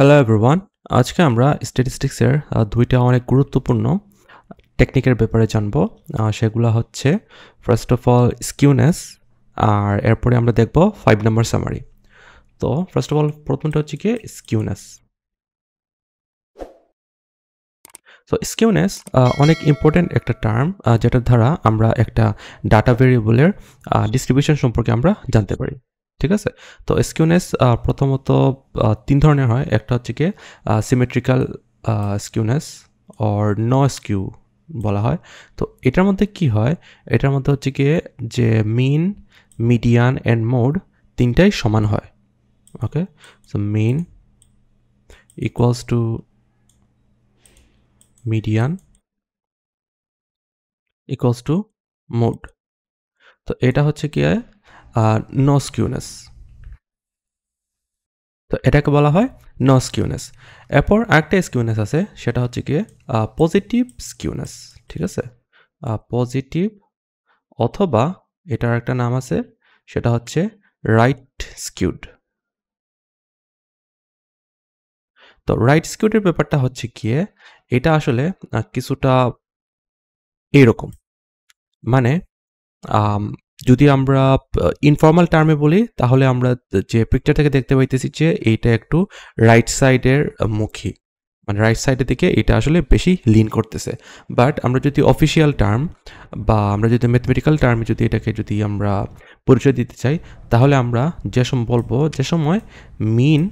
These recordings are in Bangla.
হ্যালো এভরিওয়ান, আজকে আমরা স্ট্যাটিস্টিক্সের দুইটা অনেক গুরুত্বপূর্ণ টেকনিকের ব্যাপারে জানবো। সেগুলো হচ্ছে ফার্স্ট অফ অল স্কিউনেস, আর এরপরে আমরা দেখব 5 নাম্বার সামারি। তো ফার্স্ট অফ অল প্রথমটা হচ্ছে কি স্কিউনেস। তো স্কিউনেস অনেক ইম্পর্টেন্ট একটা টার্ম, যেটার দ্বারা আমরা একটা ডাটা ভেরিয়েবলের ডিস্ট্রিবিউশন সম্পর্কে আমরা জানতে পারি। ঠিক আছে, তো স্কিউনেস প্রথমত 3 ধরনের হয়। একটা হচ্ছে কি symmetrical skewness or no skew বলা হয়। তো এটার মধ্যে কি হয়, এটার মধ্যে হচ্ছে কি যে মিন, মিডিয়ান অ্যান্ড মোড তিনটাই সমান হয়। Okay, so mean equals to median equals to mode. তো এটা হচ্ছে কি নো স্কিউনেস। তো এটাকে বলা হয় নো স্কিউনেস। এরপর আরেকটা স্কিউনেস আছে, সেটা হচ্ছে কি পজিটিভ স্কিউনেস। ঠিক আছে, পজিটিভ, অথবা এটার একটা নাম আছে, সেটা হচ্ছে রাইট স্কিউড। তো রাইট স্কিউডের ব্যাপারটা হচ্ছে গিয়ে এটা আসলে কিছুটা এইরকম, মানে যদি আমরা ইনফর্মাল টার্মে বলি, তাহলে আমরা যে পিকচার থেকে দেখতে পাইতেছি যে এইটা একটু রাইট সাইডের মুখী, মানে রাইট সাইডের দিকে এটা আসলে বেশি লিন করতেছে। বাট আমরা যদি অফিসিয়াল টার্ম বা আমরা যদি ম্যাথমেটিক্যাল টার্মে যদি এটাকে যদি আমরা পরিচয় দিতে চাই, তাহলে আমরা যে সময় বলবো, যে সময় মিন,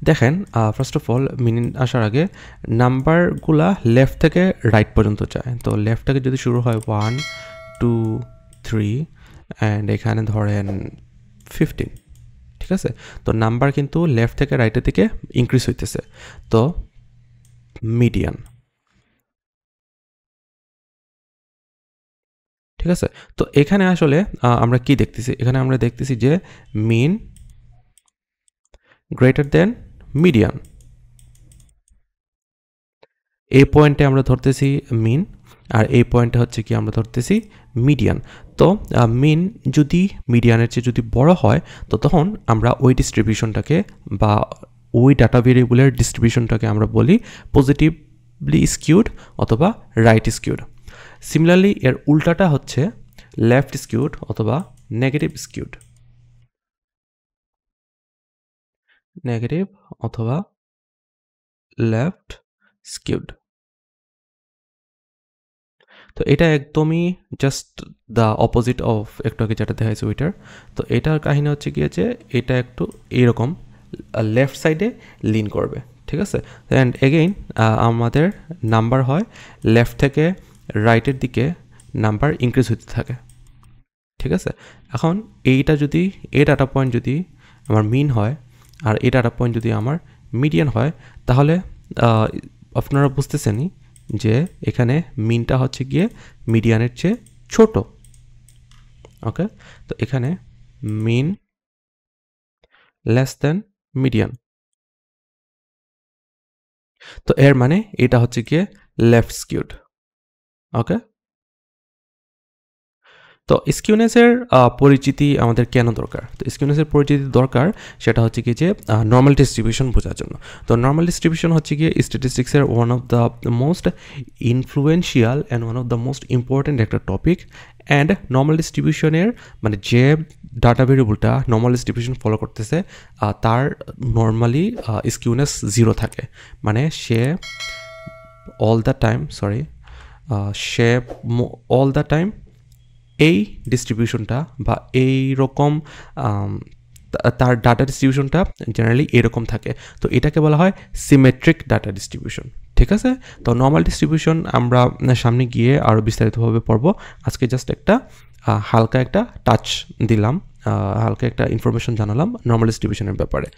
দেখেন ফার্স্ট অফ অল মিন আসার আগে নাম্বারগুলা লেফট থেকে রাইট পর্যন্ত যায়। তো লেফট থেকে যদি শুরু হয় 1, 2, 3 অ্যান্ড এখানে ধরেন 15। ঠিক আছে, তো নাম্বার কিন্তু লেফট থেকে রাইটের দিকে ইনক্রিজ হইতেছে। তো মিডিয়ান। ঠিক আছে, তো এখানে আসলে আমরা কি দেখতেছি, এখানে আমরা দেখতেছি যে মিন গ্রেটার দেন মিডিয়ান। এই পয়েন্টে আমরা ধরতেছি মিন, আর এই পয়েন্টে হচ্ছে কি আমরা ধরতেছি মিডিয়ান। তো মিন যদি মিডিয়ানের চেয়ে যদি বড় হয়, তো তখন আমরা ওই ডিস্ট্রিবিউশনটাকে বা ওই ডাটা ভেরিয়েবলের ডিস্ট্রিবিউশনটাকে আমরা বলি পজিটিভলি স্কিউড অথবা রাইট স্কিউড। সিমিলারলি এর উল্টাটা হচ্ছে লেফট স্কিউড অথবা নেগেটিভ স্কিউড। নেগেটিভ অথবা লেফট স্কিউড। তো এটা একদমই জাস্ট দ্য অপোজিট অফ একটু আগে যেটা দেখাইছে ওইটার। তো এটার কাহিনী হচ্ছে গিয়ে যে এটা একটু এইরকম লেফট সাইডে লিন করবে। ঠিক আছে, অ্যান্ড এগেইন আমাদের নাম্বার হয় লেফট থেকে রাইটের দিকে নাম্বার ইনক্রিজ হতে থাকে। ঠিক আছে, এখন এইটা যদি এই ডাটা পয়েন্ট যদি আমার মিন হয় আর এই ডাটা পয়েন্ট যদি আমার মিডিয়ান হয়, তাহলে আপনারা বুঝতেছেনই যে এখানে মিনটা হচ্ছে গিয়ে মিডিয়ানের চেয়ে ছোট। ওকে, তো এখানে মিন লেস দেন মিডিয়ান। তো এর মানে এটা হচ্ছে গিয়ে লেফট স্কিউড। ওকে, তো স্কিউনেসের পরিচিতি আমাদের কেন দরকার? তো স্কিউনেসের পরিচিতি দরকার সেটা হচ্ছে কি যে নর্মাল ডিস্ট্রিবিউশন বোঝার জন্য। তো নর্মাল ডিস্ট্রিবিউশন হচ্ছে গিয়ে স্ট্যাটিস্টিক্সের one of the most influential and one of the most important একটা টপিক। অ্যান্ড নর্মাল ডিস্ট্রিবিউশনের মানে যে ডাটা ভেরিয়েবলটা নর্মাল ডিস্ট্রিবিউশন ফলো করতেছে, তার নর্মালি স্কিউনেস 0 থাকে, মানে সে অল দ্য টাইম সে অল দ্য টাইম এই ডিস্ট্রিবিউশনটা বা এই রকম তার ডাটা ডিস্ট্রিবিউশনটা জেনারেলি এরকম থাকে। তো এটাকে বলা হয় সিমেট্রিক ডাটা ডিস্ট্রিবিউশন। ঠিক আছে, তো নর্মাল ডিস্ট্রিবিউশন আমরা সামনে গিয়ে আরও বিস্তারিতভাবে পড়ব। আজকে জাস্ট একটা হালকা একটা টাচ দিলাম, হালকা একটা ইনফরমেশন জানালাম নর্মাল ডিস্ট্রিবিউশনের ব্যাপারে।